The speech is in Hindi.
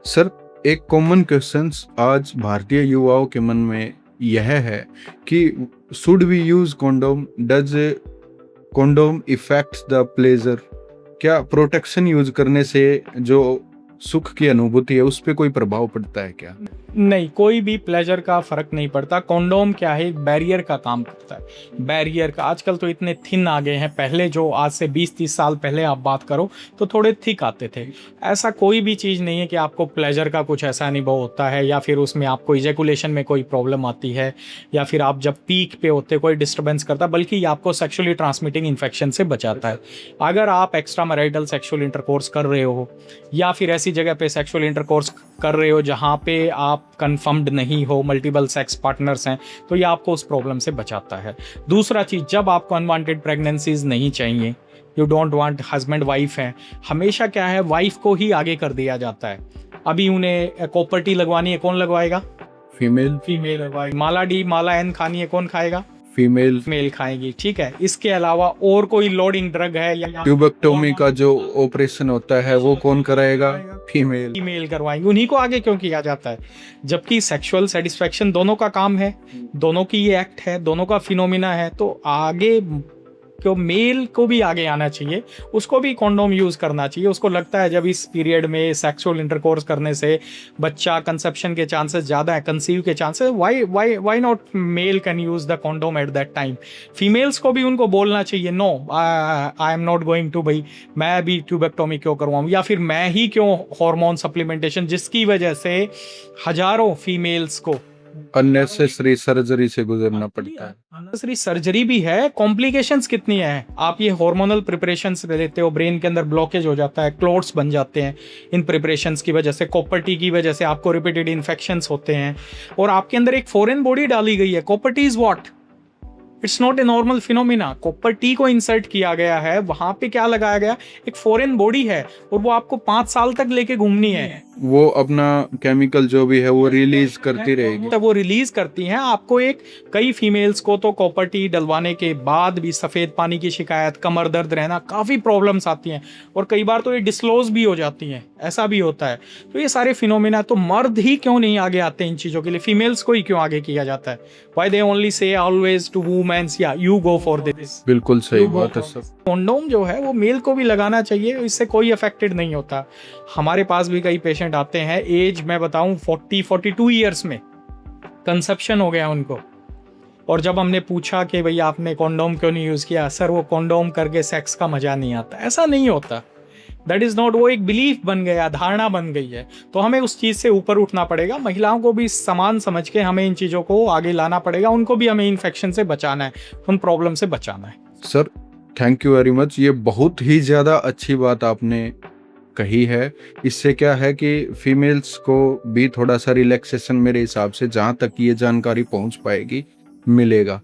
सर, एक कॉमन क्वेश्चंस आज भारतीय युवाओं के मन में यह है कि should we use condom, does condom effects the pleasure? क्या प्रोटेक्शन यूज करने से जो सुख की अनुभूति है उस पे कोई प्रभाव पड़ता है क्या? नहीं, कोई भी प्लेजर का फर्क नहीं पड़ता। कॉन्डोम क्या है, बैरियर का काम करता है। बैरियर का आजकल तो इतने थिन आ गए हैं, पहले जो आज से 20-30 साल पहले आप बात करो तो थोड़े थिक आते थे। ऐसा कोई भी चीज़ नहीं है कि आपको प्लेजर का कुछ ऐसा अनुभव होता है या फिर उसमें आपको इजेकुलेशन में कोई प्रॉब्लम आती है या फिर आप जब पीक पे होते कोई डिस्टर्बेंस करता, बल्कि ये आपको सेक्सुअली ट्रांसमिटिंग इन्फेक्शन से बचाता है। अगर आप एक्स्ट्रा मैरिटल सेक्सुअल इंटरकोर्स कर रहे हो या फिर ऐसी जगह पे सेक्सुअल इंटरकोर्स कर रहे हो जहाँ पे आप कन्फर्म्ड नहीं हो, मल्टीपल सेक्स पार्टनर्स हैं, तो ये आपको उस प्रॉब्लम से बचाता है। दूसरा चीज़, जब आपको अनवांटेड प्रेगनेंसीज नहीं चाहिए, you don't want, husband wife है, हमेशा क्या है वाइफ को ही आगे कर दिया जाता है। अभी उन्हें कॉपर टी लगवानी है, कौन लगवाएगा? फीमेल लगवाएगी। माला डी माला एन खानी है, कौन खाएगा? फीमेल खाएगी। ठीक है, इसके अलावा और कोई लोडिंग ड्रग है या ट्यूबेक्टोमी का जो ऑपरेशन होता है वो कौन कराएगा? फीमेल करवाएंगे। उन्हीं को आगे क्यों किया जाता है? जबकि सेक्सुअल सेटिस्फेक्शन दोनों का काम है, दोनों की ये एक्ट है, दोनों का फिनोमिना है, तो आगे क्यों मेल को भी आगे आना चाहिए, उसको भी कॉन्डोम यूज करना चाहिए। उसको लगता है जब इस पीरियड में सेक्सुअल इंटरकोर्स करने से बच्चा कंसेप्शन के चांसेस ज़्यादा है, कंसीव के chances, why not male can use the condom at that time. Females को भी उनको बोलना चाहिए, no I am not going to, भाई मैं भी ट्यूबेक्टोमी क्यों करवाऊँ, या फिर मैं ही क्यों हार्मोन सप्लीमेंटेशन, जिसकी वजह से हजारों फीमेल्स को अननेसेसरी सर्जरी से गुजरना पड़ता है। अननेसेसरी सर्जरी भी है। कॉम्प्लिकेशंस कितनी है, आप ये हार्मोनल प्रिपरेशंस लेते हो, ब्रेन के अंदर ब्लॉकेज हो जाता है, क्लोट्स बन जाते हैं इन प्रिपरेशंस की वजह से, कॉपर टी की वजह से आपको रिपीटेड इन्फेक्शंस होते हैं, और आपके अंदर एक फॉरेन बॉडी डाली गई है। Copper T is what? It's not a normal phenomena. Copper T को इंसर्ट किया गया है, वहां पे क्या लगाया गया, एक फॉरेन बॉडी है, और वो आपको 5 साल तक लेके घूमनी है। वो अपना केमिकल जो भी है वो रिलीज करती रहेगी, तब वो रिलीज करती हैं आपको। एक कई फीमेल्स को तो कॉपर टी डलवाने के बाद भी सफेद पानी की शिकायत, कमर दर्द रहना, काफी प्रॉब्लम्स आती हैं, और कई बार तो ये डिस्क्लोज भी हो जाती हैं, ऐसा भी होता है। तो ये सारे फिनोमिना, तो मर्द ही क्यों नहीं आगे आते इन चीजों के लिए, फीमेल्स को ही क्यों आगे किया जाता है? Why they only say always to women's, या यू गो फॉर दिस। बिल्कुल सही बात है सर। कॉन्डोम जो है वो मेल को भी लगाना चाहिए, इससे कोई अफेक्टेड नहीं होता। हमारे पास भी कई पेशेंट आते हैं, एज मैं बताऊं 40-42 ईयर्स में कंसेप्शन हो गया उनको, और जब हमने पूछा कि भाई आपने कॉन्डोम क्यों नहीं यूज़ किया, सर वो कॉन्डोम करके सेक्स का मजा नहीं आता। ऐसा नहीं होता, दैट इज़ नॉट, वो एक बिलीफ बन गया, धारणा बन गई है। तो हमें उस चीज़ से ऊपर उठना पड़ेगा। महिलाओं को भी समान समझ के हमें इन चीज़ों को आगे लाना पड़ेगा, उनको भी हमें इन्फेक्शन से बचाना है, उन प्रॉब्लम से बचाना है। Sir thank you very much, ये बहुत ही ज़्यादा अच्छी बात आपने कही है। इससे क्या है कि फीमेल्स को भी थोड़ा सा रिलैक्सेशन मेरे हिसाब से, जहाँ तक ये जानकारी पहुँच पाएगी, मिलेगा।